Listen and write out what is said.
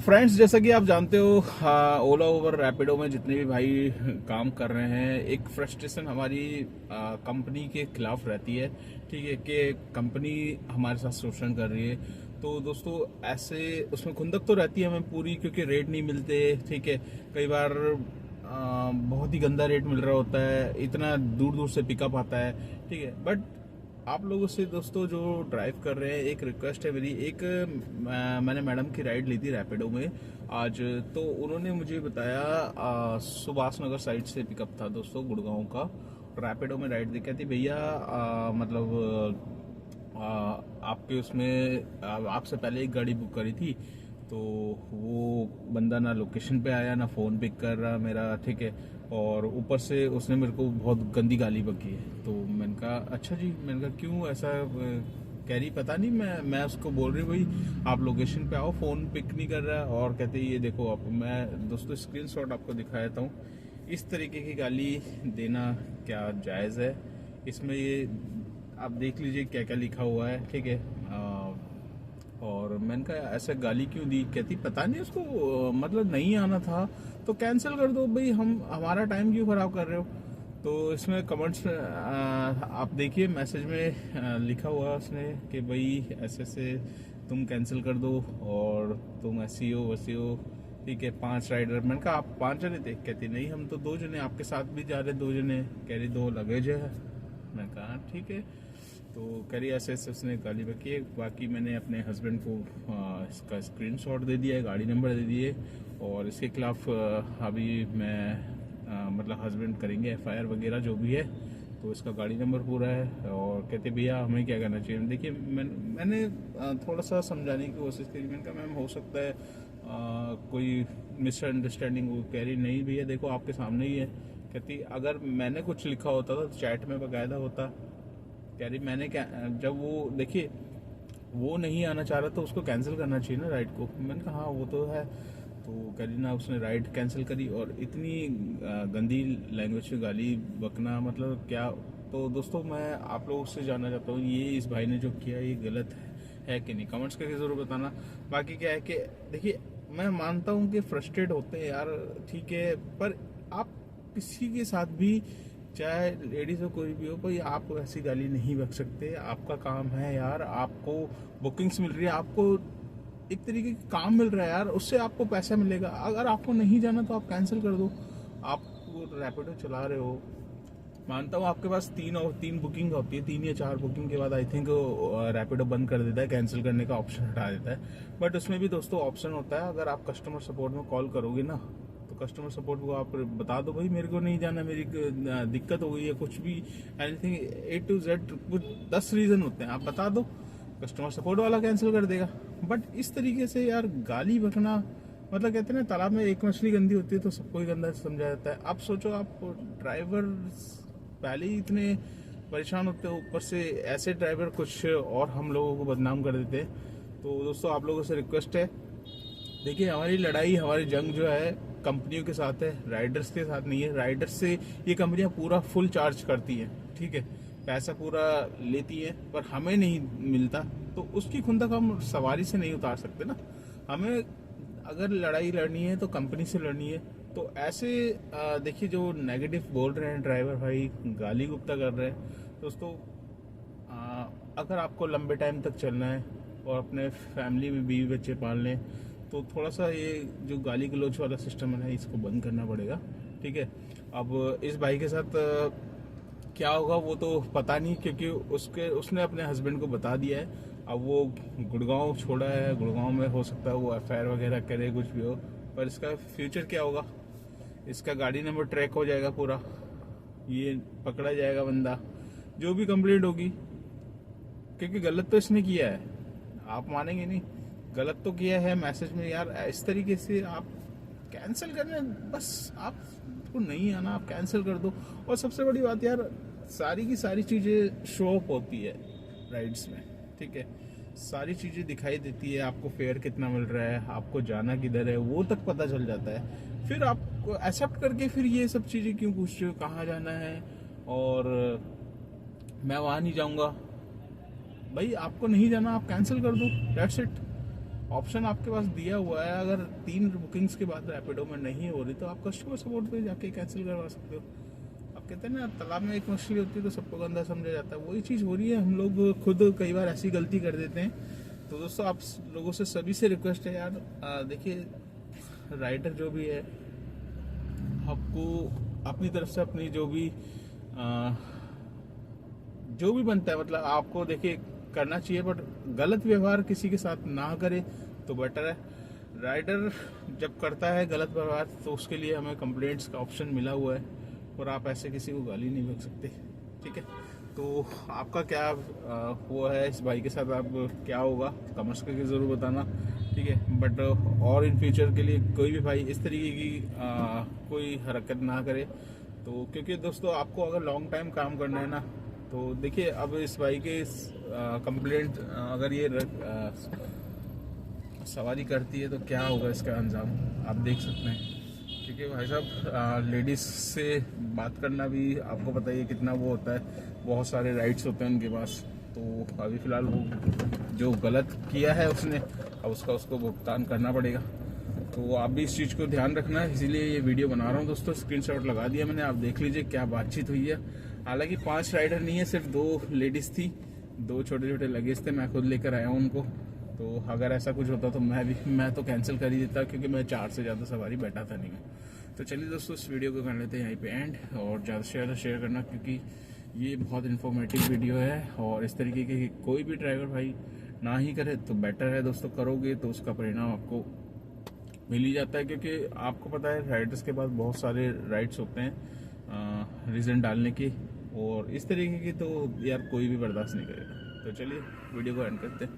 Friends, जैसा कि आप जानते हो, ओला उबर रैपिडो में जितने भी भाई काम कर रहे हैं, एक फ्रस्ट्रेशन हमारी कंपनी के खिलाफ रहती है। ठीक है कि कंपनी हमारे साथ शोषण कर रही है। तो दोस्तों, ऐसे उसमें खुंदक तो रहती है हमें पूरी, क्योंकि रेट नहीं मिलते। ठीक है, कई बार बहुत ही गंदा रेट मिल रहा होता है, इतना दूर दूर से पिकअप आता है। ठीक है, बट आप लोगों से दोस्तों जो ड्राइव कर रहे हैं, एक रिक्वेस्ट है मेरी। एक मैंने मैडम की राइड ली थी रैपिडो में आज। तो उन्होंने मुझे बताया सुभाष नगर साइड से पिकअप था दोस्तों, गुड़गांव का। रैपिडो में राइड दी, कहती भैया आपके उसमें आपसे पहले एक गाड़ी बुक करी थी, तो वो बंदा ना लोकेशन पे आया, ना फ़ोन पिक कर रहा मेरा। ठीक है, और ऊपर से उसने मेरे को बहुत गंदी गाली बकी है। तो मैंने कहा अच्छा जी, मैंने कहा क्यों ऐसा? कह रही पता नहीं, मैं उसको बोल रही भाई आप लोकेशन पे आओ, फ़ोन पिक नहीं कर रहा है। और कहते ये देखो, आप मैं दोस्तों स्क्रीनशॉट आपको दिखा देता हूँ। इस तरीके की गाली देना क्या जायज़ है? इसमें ये आप देख लीजिए क्या क्या लिखा हुआ है। ठीक है, और मैंने कहा ऐसा गाली क्यों दी? कहती पता नहीं उसको, मतलब नहीं आना था तो कैंसिल कर दो भाई, हम हमारा टाइम क्यों खराब कर रहे हो? तो इसमें कमेंट्स आप देखिए, मैसेज में लिखा हुआ उसने कि भाई ऐसे ऐसे तुम कैंसिल कर दो, और तुम ऐसी हो वैसी हो। ठीक है, 5 राइडर। मैंने कहा आप 5 जने थे? कहती नहीं, हम तो 2 जने, आपके साथ भी जा रहे 2 जने। कह रही 2 लगेज है। मैं कहा ठीक है। तो करी ऐसे ऐसे उसने गाली बकी है। बाकी मैंने अपने हस्बैंड को इसका स्क्रीनशॉट दे दिया है, गाड़ी नंबर दे दिए, और इसके खिलाफ अभी मैं मतलब हस्बैंड करेंगे एफआईआर वगैरह जो भी है। तो इसका गाड़ी नंबर पूरा है। और कहते भैया हमें क्या करना चाहिए? देखिए, मैंने थोड़ा सा समझाने की कोशिश करी। मैंने कहा मैम हो सकता है कोई मिसअंडरस्टैंडिंग हो। कह रही नहीं भैया देखो आपके सामने ही है। कहती अगर मैंने कुछ लिखा होता तो चैट में बकायदा होता। कह रही मैंने क्या, जब वो देखिए वो नहीं आना चाह रहा तो उसको कैंसिल करना चाहिए ना राइड को। मैंने कहा हाँ वो तो है। तो कह रही ना उसने राइड कैंसिल करी, और इतनी गंदी लैंग्वेज में गाली बकना मतलब क्या? तो दोस्तों, मैं आप लोगों से जानना चाहता हूँ, ये इस भाई ने जो किया ये गलत है कि नहीं? कमेंट्स करके ज़रूर बताना। बाकी क्या है कि देखिए, मैं मानता हूँ कि फ्रस्ट्रेट होते हैं यार, ठीक है, पर आप किसी के साथ भी, चाहे लेडीज हो कोई भी हो, भाई आप ऐसी गाली नहीं बक सकते। आपका काम है यार, आपको बुकिंग्स मिल रही है, आपको एक तरीके का काम मिल रहा है यार, उससे आपको पैसा मिलेगा। अगर आपको नहीं जाना तो आप कैंसिल कर दो। आप रैपिडो चला रहे हो, मानता हूँ आपके पास 3 बुकिंग होती है, 3 या 4 बुकिंग के बाद आई थिंक रैपिडो बंद कर देता है, कैंसिल करने का ऑप्शन हटा देता है। बट उसमें भी दोस्तों ऑप्शन होता है, अगर आप कस्टमर सपोर्ट में कॉल करोगे ना, तो कस्टमर सपोर्ट को आप बता दो भाई मेरे को नहीं जाना, मेरी दिक्कत हो गई है, कुछ भी एनीथिंग A to Z, कुछ 10 रीज़न होते हैं, आप बता दो, कस्टमर सपोर्ट वाला कैंसिल कर देगा। बट इस तरीके से यार गाली बकना, मतलब कहते हैं ना तालाब में एक मछली गंदी होती है तो सबको ही गंदा समझा जाता है। आप सोचो, आप ड्राइवर पहले ही इतने परेशान होते हैं, ऊपर से ऐसे ड्राइवर कुछ और हम लोगों को बदनाम कर देते हैं। तो दोस्तों, आप लोगों से रिक्वेस्ट है, देखिए हमारी लड़ाई, हमारी जंग जो है कंपनियों के साथ है, राइडर्स के साथ नहीं है। राइडर्स से ये कंपनियां पूरा फुल चार्ज करती हैं, ठीक है, पैसा पूरा लेती है, पर हमें नहीं मिलता। तो उसकी खुंदक हम सवारी से नहीं उतार सकते ना। हमें अगर लड़ाई लड़नी है तो कंपनी से लड़नी है। तो ऐसे देखिए जो नेगेटिव बोल रहे हैं ड्राइवर भाई, गाली गुप्ता कर रहे हैं दोस्तों, अगर आपको लंबे टाइम तक चलना है और अपने फैमिली में बीवी बच्चे पालने, तो थोड़ा सा ये जो गाली गलौज वाला सिस्टम है इसको बंद करना पड़ेगा। ठीक है, अब इस भाई के साथ क्या होगा वो तो पता नहीं, क्योंकि उसने अपने हस्बैंड को बता दिया है। अब वो गुड़गांव छोड़ा है, गुड़गांव में हो सकता है वो एफआईआर वगैरह करे, कुछ भी हो, पर इसका फ्यूचर क्या होगा? इसका गाड़ी नंबर ट्रैक हो जाएगा पूरा, ये पकड़ा जाएगा बंदा, जो भी कंप्लेंट होगी, क्योंकि गलत तो इसने किया है, आप मानेंगे नहीं, गलत तो किया है। मैसेज में यार इस तरीके से आप कैंसिल करने, बस आपको नहीं आना आप कैंसिल कर दो। और सबसे बड़ी बात यार, सारी की सारी चीज़ें शो अप होती है राइड्स में, ठीक है, सारी चीज़ें दिखाई देती है, आपको फेयर कितना मिल रहा है, आपको जाना किधर है, वो तक पता चल जाता है। फिर आपको एक्सेप्ट करके फिर ये सब चीज़ें क्यों पूछते हो, कहाँ जाना है और मैं वहाँ नहीं जाऊँगा? भाई आपको नहीं जाना, आप कैंसिल कर दो, दैट्स इट। ऑप्शन आपके पास दिया हुआ है। अगर 3 बुकिंग्स के बाद रैपिडो में नहीं हो रही तो आप कस्टमर सपोर्ट पे जाके कैंसिल करवा सकते हो। आप कहते हैं ना, तालाब में एक मछली होती है तो सबको गंदा समझा जाता है, वही चीज़ हो रही है। हम लोग खुद कई बार ऐसी गलती कर देते हैं। तो दोस्तों, आप लोगों से सभी से रिक्वेस्ट है यार, देखिए राइडर जो भी है, आपको अपनी तरफ से अपनी जो भी बनता है, मतलब आपको देखिए करना चाहिए, बट गलत व्यवहार किसी के साथ ना करे तो बेटर है। राइडर जब करता है गलत व्यवहार तो उसके लिए हमें कंप्लेंट्स का ऑप्शन मिला हुआ है, और आप ऐसे किसी को गाली नहीं बक सकते, ठीक है। तो आपका क्या वो है इस भाई के साथ, आप क्या होगा कमेंट्स करके ज़रूर बताना, ठीक है। बट और इन फ्यूचर के लिए कोई भी भाई इस तरीके की कोई हरकत ना करे। तो क्योंकि दोस्तों, आपको अगर लॉन्ग टाइम काम करना है ना, तो देखिए अब इस भाई के कंप्लेंट अगर ये सवारी करती है तो क्या होगा इसका अंजाम, आप देख सकते हैं। क्योंकि भाई साहब, लेडीज से बात करना भी आपको पता ही है कितना वो होता है, बहुत सारे राइट्स होते हैं उनके पास। तो अभी फिलहाल वो जो गलत किया है उसने, अब उसको भुगतान करना पड़ेगा। तो आप भी इस चीज़ को ध्यान रखना है, इसीलिए ये वीडियो बना रहा हूँ दोस्तों। स्क्रीनशॉट लगा दिया मैंने, आप देख लीजिए क्या बातचीत हुई है। हालांकि 5 राइडर नहीं है, सिर्फ 2 लेडीज थी, 2 छोटे छोटे लगेज थे, मैं खुद लेकर आया हूँ उनको। तो अगर ऐसा कुछ होता तो मैं तो कैंसिल कर ही देता, क्योंकि मैं 4 से ज़्यादा सवारी बैठा था नहीं मैं। तो चलिए दोस्तों, इस वीडियो को कर लेते हैं यहीं पे एंड, और ज़्यादा से ज़्यादा शेयर करना, क्योंकि ये बहुत इन्फॉर्मेटिव वीडियो है। और इस तरीके के कोई भी ड्राइवर भाई ना ही करे तो बेटर है दोस्तों। करोगे तो उसका परिणाम आपको मिल ही जाता है, क्योंकि आपको पता है राइडर्स के पास बहुत सारे राइट्स होते हैं रीज़न डालने के, और इस तरीके की तो यार कोई भी बर्दाश्त नहीं करेगा। तो चलिए वीडियो को एंड करते हैं।